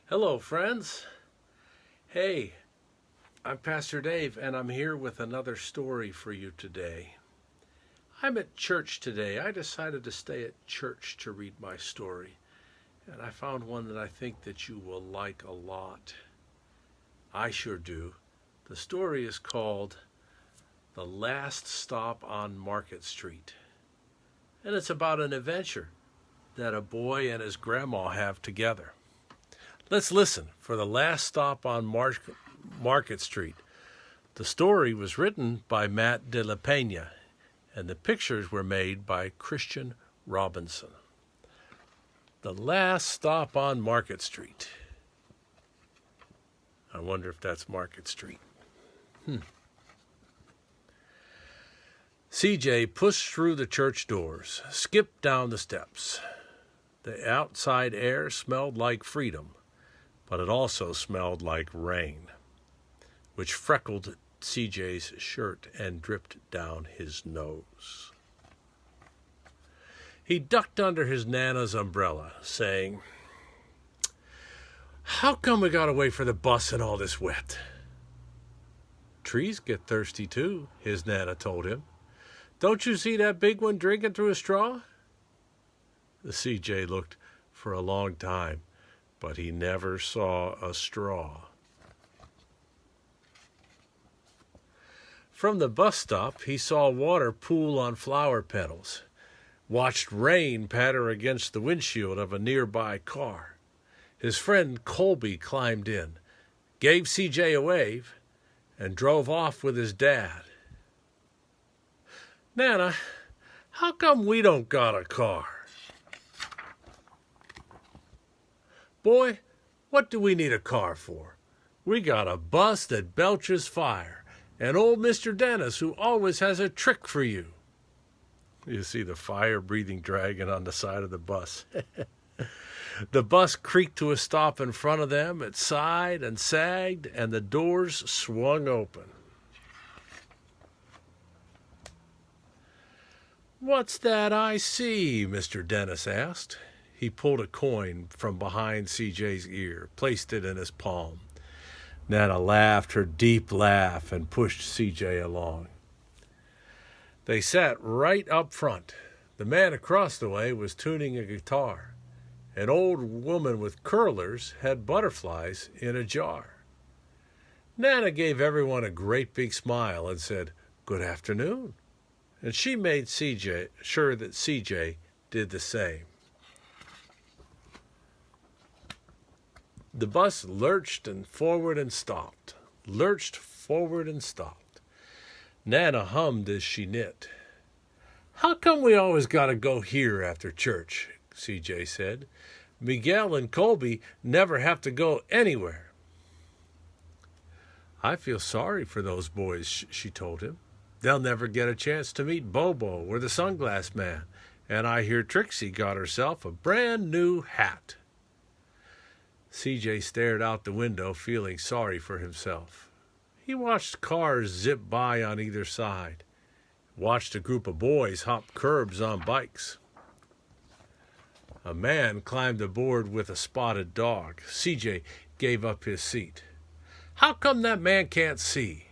Hello, friends. Hey, I'm Pastor Dave, and I'm here with another story for you today. I'm at church today. I decided to stay at church to read my story, and I found one that I think that you will like a lot. I sure do. The story is called The Last Stop on Market Street, and it's about an adventure that a boy and his grandma have together. Let's listen for The Last Stop on Market Street. The story was written by Matt de la Pena, and the pictures were made by Christian Robinson. The Last Stop on Market Street. I wonder if that's Market Street. CJ pushed through the church doors, skipped down the steps. The outside air smelled like freedom, but it also smelled like rain, which freckled CJ's shirt and dripped down his nose. He ducked under his Nana's umbrella, saying, "How come we gotta wait for the bus in all this wet?" "Trees get thirsty too," his Nana told him. "Don't you see that big one drinking through a straw?" The CJ looked for a long time, but he never saw a straw. From the bus stop, he saw water pool on flower petals, watched rain patter against the windshield of a nearby car. His friend Colby climbed in, gave CJ a wave, and drove off with his dad. "Nana, how come we don't got a car?" "Boy, what do we need a car for? We got a bus that belches fire, and old Mr. Dennis who always has a trick for you." You see the fire-breathing dragon on the side of the bus. The bus creaked to a stop in front of them. It sighed and sagged, and the doors swung open. "What's that I see?" Mr. Dennis asked. He pulled a coin from behind CJ's ear, placed it in his palm. Nana laughed her deep laugh and pushed CJ along. They sat right up front. The man across the way was tuning a guitar. An old woman with curlers had butterflies in a jar. Nana gave everyone a great big smile and said, "Good afternoon." And she made sure that CJ did the same. The bus lurched forward and stopped, lurched forward and stopped. Nana hummed as she knit. "How come we always got to go here after church?" CJ said. "Miguel and Colby never have to go anywhere." "I feel sorry for those boys," she told him. "They'll never get a chance to meet Bobo or the Sunglass Man, and I hear Trixie got herself a brand new hat." CJ stared out the window, feeling sorry for himself. He watched cars zip by on either side, watched a group of boys hop curbs on bikes. A man climbed aboard with a spotted dog. CJ gave up his seat. "How come that man can't see?"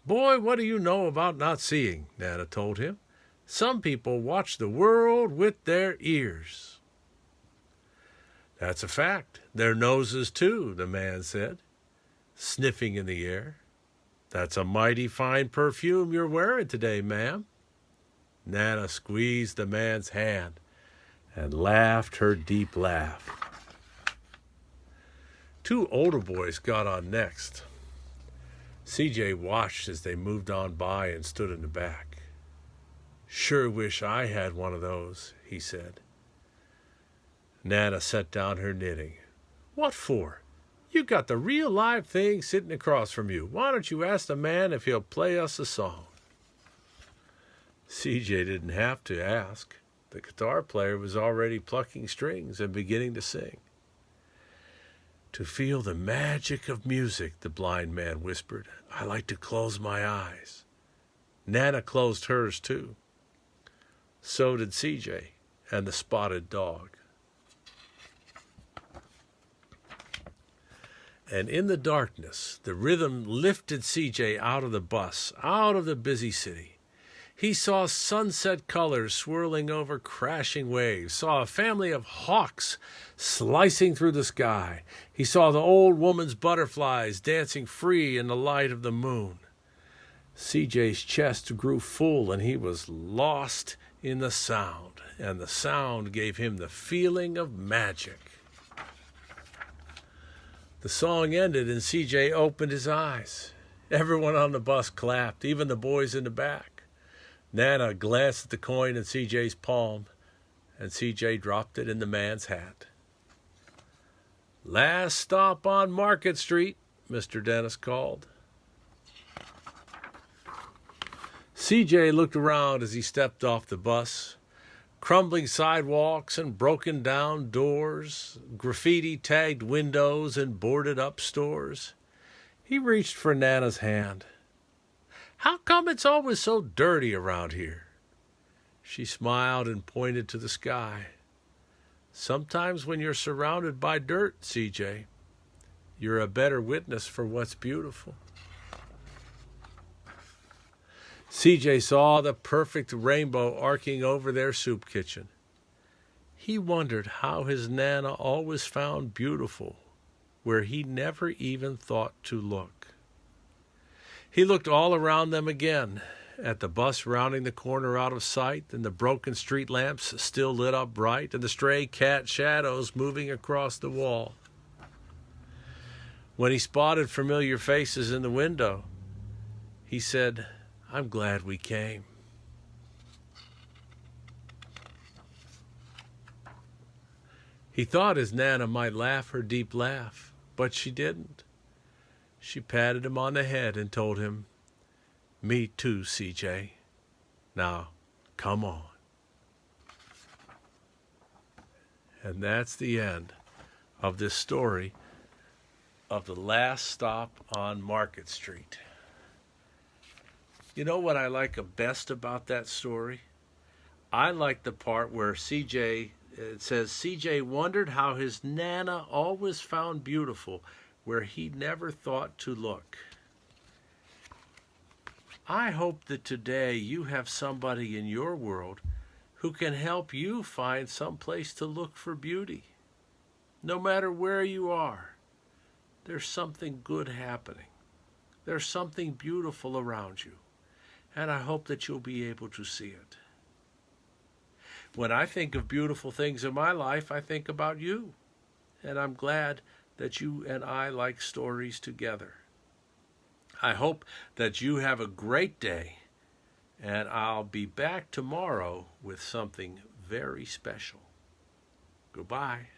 "Boy, what do you know about not seeing?" Nana told him. "Some people watch the world with their ears." "That's a fact. Their noses, too," the man said, sniffing in the air. "That's a mighty fine perfume you're wearing today, ma'am." Nana squeezed the man's hand and laughed her deep laugh. Two older boys got on next. CJ watched as they moved on by and stood in the back. "Sure wish I had one of those," he said. Nana set down her knitting. "What for? You got the real live thing sitting across from you. Why don't you ask the man if he'll play us a song?" CJ didn't have to ask. The guitar player was already plucking strings and beginning to sing. "To feel the magic of music," the blind man whispered, "I like to close my eyes." Nana closed hers too. So did CJ and the spotted dog. And in the darkness, the rhythm lifted CJ out of the bus, out of the busy city. He saw sunset colors swirling over crashing waves, saw a family of hawks slicing through the sky. He saw the old woman's butterflies dancing free in the light of the moon. CJ's chest grew full and he was lost in the sound, and the sound gave him the feeling of magic. The song ended and CJ opened his eyes. Everyone on the bus clapped, even the boys in the back. Nana glanced at the coin in CJ's palm, and CJ dropped it in the man's hat. "Last stop on Market Street," Mr. Dennis called. CJ looked around as he stepped off the bus. Crumbling sidewalks and broken down doors, graffiti-tagged windows and boarded-up stores. He reached for Nana's hand. "How come it's always so dirty around here?" She smiled and pointed to the sky. "Sometimes when you're surrounded by dirt, CJ, you're a better witness for what's beautiful." CJ saw the perfect rainbow arcing over their soup kitchen. He wondered how his Nana always found beautiful where he never even thought to look. He looked all around them again, at the bus rounding the corner out of sight, and the broken street lamps still lit up bright, and the stray cat shadows moving across the wall. When he spotted familiar faces in the window, he said, "I'm glad we came." He thought his Nana might laugh her deep laugh, but she didn't. She patted him on the head and told him, "Me too, CJ. Now, come on." And that's the end of this story of the last stop on Market Street. You know what I like best about that story? I like the part where it says CJ wondered how his Nana always found beautiful where he never thought to look. I hope that today you have somebody in your world who can help you find some place to look for beauty. No matter where you are, there's something good happening. There's something beautiful around you. And I hope that you'll be able to see it. When I think of beautiful things in my life, I think about you. And I'm glad that you and I like stories together. I hope that you have a great day. And I'll be back tomorrow with something very special. Goodbye.